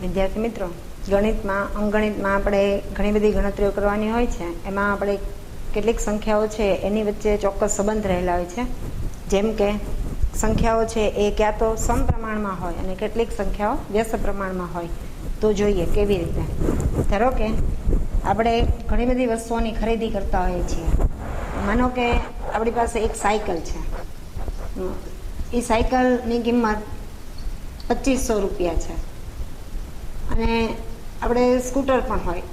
વિદ્યાર્થી મિત્રો, ગણિતમાં અંકગણિતમાં આપણે ઘણી બધી ગણતરીઓ કરવાની હોય છે. એમાં આપણે કેટલીક સંખ્યાઓ છે એની વચ્ચે ચોક્કસ સંબંધ રહેલા હોય છે. જેમ કે સંખ્યાઓ છે એ ક્યાં તો સમપ્રમાણમાં હોય અને કેટલીક સંખ્યાઓ વ્યસ્ત પ્રમાણમાં હોય. તો જોઈએ કેવી રીતે. ધારો કે આપણે ઘણી બધી વસ્તુઓની ખરીદી કરતા હોઈએ છીએ. માનો કે આપણી પાસે એક સાયકલ છે. એ સાયકલની કિંમત 2500 રૂપિયા છે અને આપણે સ્કૂટર પણ હોય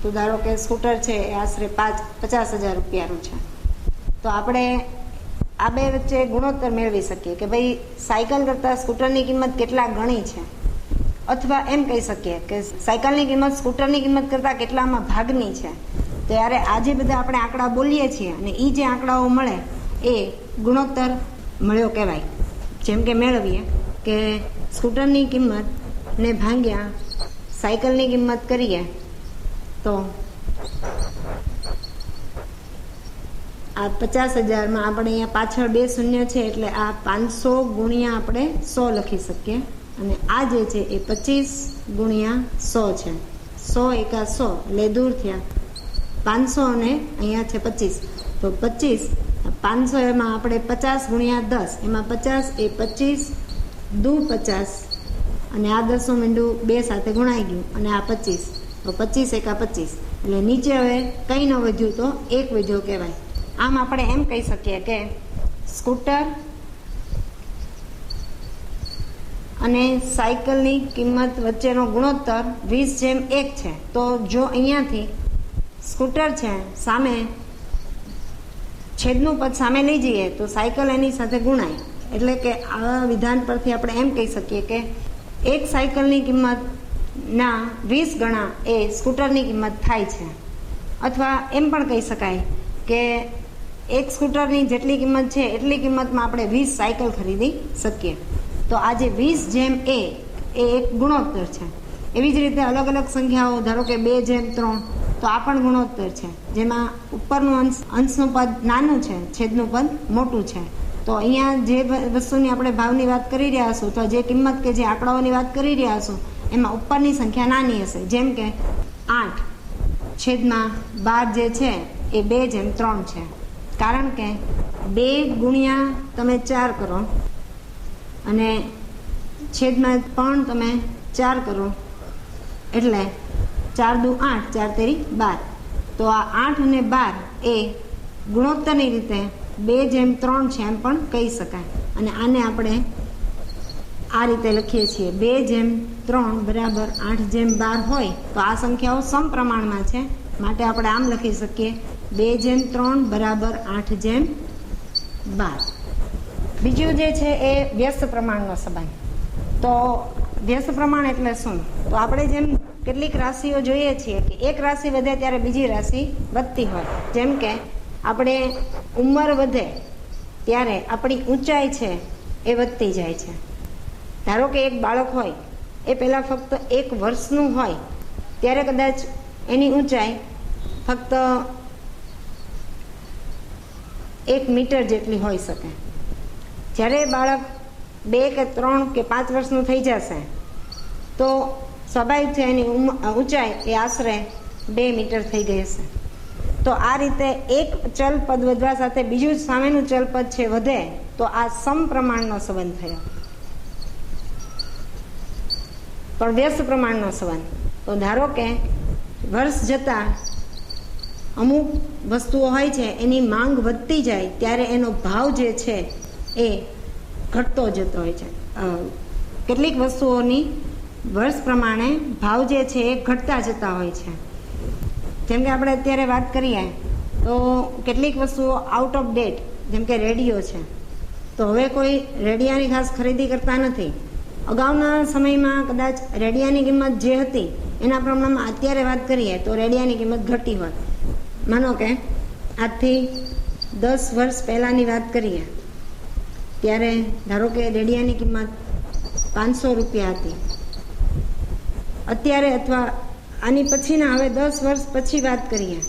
તો ધારો કે સ્કૂટર છે એ આશરે 50,000 રૂપિયાનું છે. તો આપણે આ બે વચ્ચે ગુણોત્તર મેળવી શકીએ કે ભાઈ સાયકલ કરતાં સ્કૂટરની કિંમત કેટલા ગણી છે, અથવા એમ કહી શકીએ કે સાયકલની કિંમત સ્કૂટરની કિંમત કરતાં કેટલામાં ભાગની છે. ત્યારે આ જે બધા આપણે આંકડા બોલીએ છીએ અને એ જે આંકડાઓ મળે એ ગુણોત્તર મળ્યો કહેવાય. જેમ કે મેળવીએ કે સ્કૂટરની કિંમત ને ભાગ્યા સાયકલની કિંમત કરીએ તો આ 50,000માં આપણે અહીંયા પાછળ 2 શૂન્ય છે એટલે આ 500 ગુણ્યા આપણે 100 લખી શકીએ. અને આ જે છે એ 25 ગુણ્યા 100 છે. 100 એકા 100 એટલે દૂર થયા 500 અને અહીંયા છે 25. તો 25 500 એમાં આપણે 50 ગુણ્યા 10 એમાં 50 એ 25 દુ 50 અને આ 10 મીંડું 2 સાથે ગુણાઈ ગયું અને આ 25. તો 25 એકા 25 એટલે નીચે હવે કંઈ ન વધ્યું તો 1 વધ્યો કહેવાય. આમ આપણે એમ કહી શકીએ કે સ્કૂટર અને સાયકલની કિંમત વચ્ચેનો ગુણોત્તર 20:1 છે. તો જો અહીંયાથી સ્કૂટર છે સામે છેદનું પદ સામે લઈ જઈએ તો સાયકલ એની સાથે ગુણાય. એટલે કે આ વિધાન પરથી આપણે એમ કહી શકીએ કે એક સાયકલની કિંમતના 20 ગણા એ સ્કૂટરની કિંમત થાય છે. અથવા એમ પણ કહી શકાય કે એક સ્કૂટરની જેટલી કિંમત છે એટલી કિંમતમાં આપણે 20 સાયકલ ખરીદી શકીએ. તો આ જે 20:a એ એક ગુણોત્તર છે. એવી જ રીતે અલગ અલગ સંખ્યાઓ, ધારો કે 2:3 તો આ પણ ગુણોત્તર છે, જેમાં ઉપરનું અંશનું પદ નાનું છે, છેદનું પદ મોટું છે. તો અહીંયા જે વસ્તુની આપણે ભાવની વાત કરી રહ્યા છું, તો જે કિંમત કે જે આંકડાઓની વાત કરી રહ્યા છું એમાં ઉપરની સંખ્યા નાની હશે. જેમ કે 8/12 જે છે એ 2:3 છે. કારણ કે 2 ગુણ્યા તમે 4 કરો અને છેદમાં પણ તમે 4 કરો એટલે 4 દુ 8, 4 તેરી 12. તો આ 8 અને 12 એ ગુણોત્તરની રીતે 2:3 છે એમ પણ કહી શકાય. અને આને આપણે આ રીતે લખીએ છીએ 2:3 બરાબર 8:12 હોય તો આ સંખ્યાઓ સમપ્રમાણમાં છે, માટે આપણે આમ લખી શકીએ 2:3 બરાબર 8:12. બીજું જે છે એ વ્યસ્ત પ્રમાણનો સંબંધ. તો વ્યસ્ત પ્રમાણ એટલે શું? તો આપણે જેમ કેટલીક રાશિઓ જોઈએ છીએ કે એક રાશિ વધે ત્યારે બીજી રાશિ વધતી હોય. જેમ કે આપણે ઉંમર વધે ત્યારે આપણી ઊંચાઈ છે એ વધતી જાય છે. ધારો કે એક બાળક હોય એ પહેલાં ફક્ત 1 વર્ષનું હોય ત્યારે કદાચ એની ઊંચાઈ ફક્ત 1 મીટર જેટલી હોઈ શકે. જ્યારે બાળક 2 કે 3 કે 5 વર્ષનું થઈ જશે તો સ્વાભાવિક છે એની ઊંચાઈ એ આશરે 2 મીટર થઈ ગઈ હશે. તો આ રીતે એક ચલ પદ વધવા સાથે બીજું સામેનું ચલ પદ છે વધે તો આ સમપ્રમાણનો સંબંધ થયો. પણ વ્યસ્ત પ્રમાણનો સંબંધ. તો ધારો કે વર્ષ જતાં અમુક વસ્તુઓ હોય છે એની માંગ વધતી જાય ત્યારે એનો ભાવ જે છે એ ઘટતો જતો હોય છે. કેટલીક વસ્તુઓની વર્ષ પ્રમાણે ભાવ જે છે એ ઘટતા જતા હોય છે. જેમ કે આપણે અત્યારે વાત કરીએ તો કેટલીક વસ્તુઓ આઉટ ઓફ ડેટ, જેમ કે રેડિયો છે, તો હવે કોઈ રેડિયાની ખાસ ખરીદી કરતા નથી. અગાઉના સમયમાં કદાચ રેડિયાની કિંમત જે હતી એના પ્રમાણમાં અત્યારે વાત કરીએ તો રેડિયાની કિંમત ઘટી હોય. માનો કે આજથી 10 વર્ષ પહેલાંની વાત કરીએ ત્યારે ધારો કે રેડિયાની કિંમત 500 રૂપિયા હતી. અત્યારે અથવા આની પછીના હવે 10 વર્ષ પછી વાત કરીએ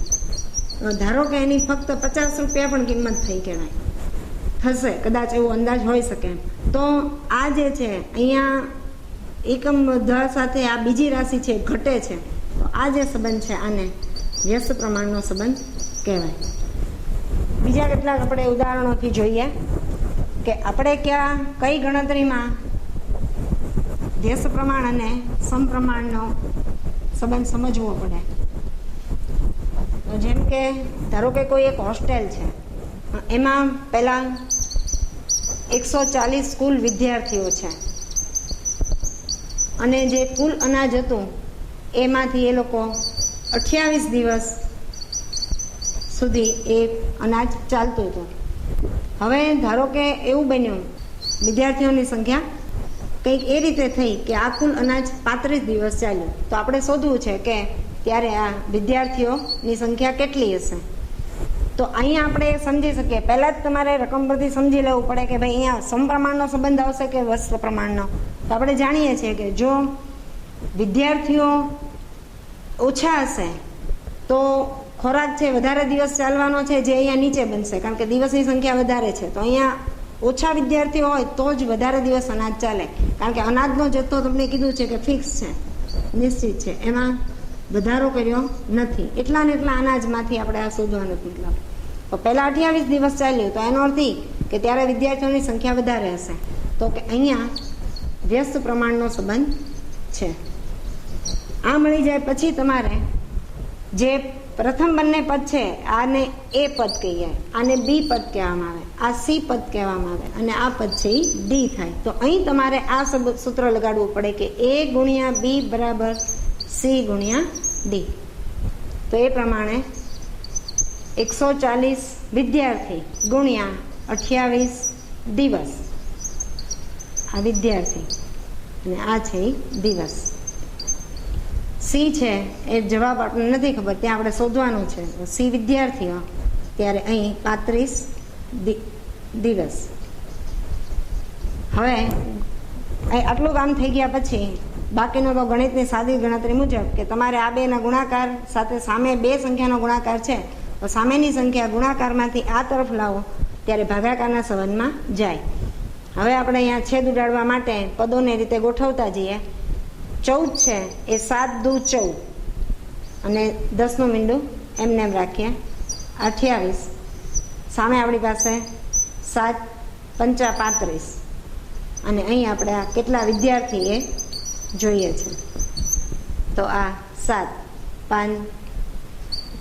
તો ધારો કે એની ફક્ત 50 રૂપિયા પણ કિંમત થઈ કહેવાય થશે, કદાચ એવો અંદાજ હોઈ શકે. તો આ જે છે અહીંયા એકમ ધ સાથે આ બીજી રાશિ છે ઘટે છે, તો આ જે સંબંધ છે આને વ્યસ્ત પ્રમાણનો સંબંધ કહેવાય. બીજા કેટલાક આપણે ઉદાહરણોથી જોઈએ કે આપણે કઈ ગણતરીમાં વ્યસ્ત પ્રમાણ અને સમપ્રમાણનો સંબંધ સમજવો પડે. તો જેમ કે ધારો કે કોઈ એક હોસ્ટેલ છે, એમાં પહેલાં 140 કુલ વિદ્યાર્થીઓ છે અને જે કુલ અનાજ હતું એમાંથી એ લોકો 28 દિવસ સુધી એ અનાજ ચાલતું હતું. હવે ધારો કે એવું બન્યું વિદ્યાર્થીઓની સંખ્યા કંઈક એ રીતે થઈ કે આ કુલ અનાજ 35 દિવસ ચાલ્યું, તો આપણે શોધવું છે કે ત્યારે આ વિદ્યાર્થીઓની સંખ્યા કેટલી હશે. તો અહીંયા આપણે સમજી શકીએ, પહેલાં જ તમારે રકમ પરથી સમજી લેવું પડે કે ભાઈ અહીંયા સમપ્રમાણનો સંબંધ આવશે કે વ્યસ્ત પ્રમાણનો. તો આપણે જાણીએ છીએ કે જો વિદ્યાર્થીઓ ઓછા હશે તો ખોરાક છે વધારે દિવસ ચાલવાનો છે, જે અહીંયા નીચે બનશે કારણ કે દિવસની સંખ્યા વધારે છે. તો અહીંયા ઓછા વિદ્યાર્થીઓ હોય તો જ વધારે દિવસ અનાજ ચાલે, કારણ કે અનાજનો જથ્થો તમને કીધું છે કે ફિક્સ છે, નિશ્ચિત છે, એમાં વધારો કર્યો નથી. એટલા ને એટલા અનાજમાંથી આપણે આ શોધવાનો મતલબ. તો પહેલાં 28 દિવસ ચાલ્યું તો એનો અર્થ કે ત્યારે વિદ્યાર્થીઓની સંખ્યા વધારે હશે. તો કે અહીંયા વ્યસ્ત પ્રમાણનો સંબંધ છે. આ મળી જાય પછી તમારે જે પ્રથમ બંને પદ છે આને એ પદ કહીએ, આને બી પદ કહેવામાં આવે, આ સી પદ કહેવામાં આવે અને આ પદ છે એ ડી થાય. તો અહીં તમારે આ સૂત્ર લગાડવું પડે કે એ ગુણ્યા બી બરાબર સી ગુણ્યા ડી. તો એ પ્રમાણે 140 વિદ્યાર્થી ગુણ્યા 28 દિવસ, આ વિદ્યાર્થી અને આ છે એ દિવસ. સી છે એ જવાબ આપણને નથી ખબર, ત્યાં આપણે શોધવાનું છે. સી વિદ્યાર્થીઓ, ત્યારે અહીં 35 દિવસ. હવે આટલું કામ થઈ ગયા પછી બાકીનો તો ગણિતની સાદી ગણતરી મુજબ કે તમારે આ બેના ગુણાકાર સાથે સામે બે સંખ્યાનો ગુણાકાર છે, તો સામેની સંખ્યા ગુણાકારમાંથી આ તરફ લાવો ત્યારે ભાગાકારના સંબંધમાં જાય. હવે આપણે અહીંયા છેદ ઉડાડવા માટે પદોને રીતે ગોઠવતા જઈએ. 14 છે એ 7 દુ 14 અને 10નું મીંડું એમને એમ રાખીએ. 28 સામે આપણી પાસે 7 પંચા 35 અને અહીં આપણે આ કેટલા વિદ્યાર્થી એ જોઈએ છે. તો આ 7 5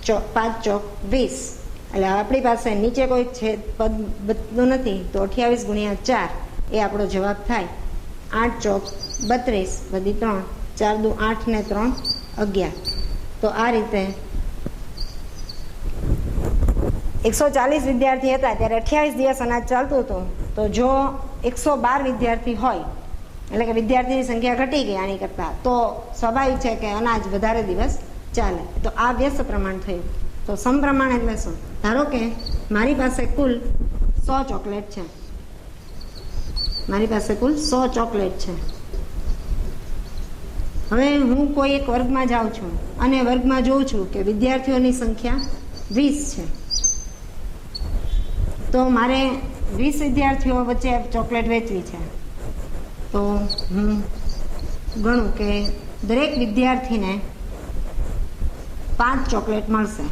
ચોક 20, એટલે આપણી પાસે નીચે કોઈ છેદ પદ બચતું નથી, તો 28 ગુણ્યા 4 એ આપણો જવાબ થાય. 8 ચોક 32 વધી 3, 4 દુ 8 ને 3 11. તો આ રીતે 140 વિદ્યાર્થી હતા ત્યારે 28 દિવસ અનાજ ચાલતું હતું. તો જો 112 વિદ્યાર્થી હોય એટલે કે વિદ્યાર્થીની સંખ્યા ઘટી ગઈ આની કરતાં, તો સ્વાભાવિક છે કે અનાજ વધારે દિવસ ચાલે. તો આ વ્યસ્ત પ્રમાણ થયું. તો સમપ્રમાણ એટલે શું? ધારો કે મારી પાસે કુલ 100 ચોકલેટ છે, મારી પાસે કુલ 100 ચોકલેટ છે. હવે હું કોઈ એક વર્ગમાં જાઉં છું અને વર્ગમાં જોઉં છું કે વિદ્યાર્થીઓની સંખ્યા 20 છે. તો મારે 20 વિદ્યાર્થીઓ વચ્ચે ચોકલેટ વેચવી છે. તો હું ગણું કે દરેક વિદ્યાર્થીને 5 ચોકલેટ મળશે.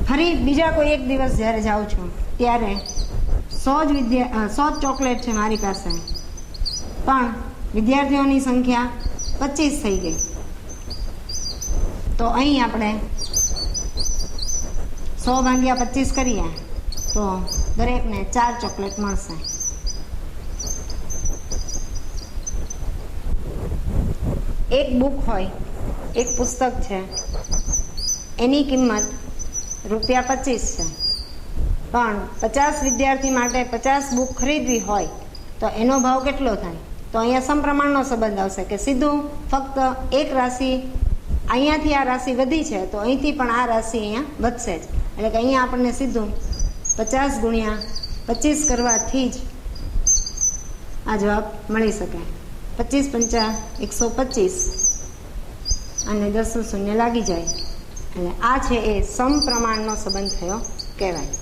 ફરી બીજા કોઈ એક દિવસ જ્યારે જાઉં છું ત્યારે 100 ચોકલેટ છે મારી પાસે, પણ વિદ્યાર્થીઓની સંખ્યા 25 થઈ ગઈ. તો અહીં આપણે 100 ભાગ્યા 25 કરીએ તો દરેકને 4 ચોકલેટ મળશે. એક બુક હોય, એક પુસ્તક છે, એની કિંમત ₹25 છે, પણ 50 વિદ્યાર્થી માટે 50 બુક ખરીદવી હોય તો એનો ભાવ કેટલો થાય? તો અહીંયા સમપ્રમાણનો સંબંધ આવશે કે સીધું ફક્ત એક રાશિ અહીંયાથી આ રાશિ વધી છે તો અહીંથી પણ આ રાશિ અહીંયા વધશે જ. એટલે કે અહીંયા આપણને સીધું 50 ગુણ્યા 25 કરવાથી જ આ જવાબ મળી શકે. 25 પંચા 125 અને 10 શૂન્ય લાગી જાય. એટલે આ છે એ સમપ્રમાણનો સંબંધ થયો કહેવાય.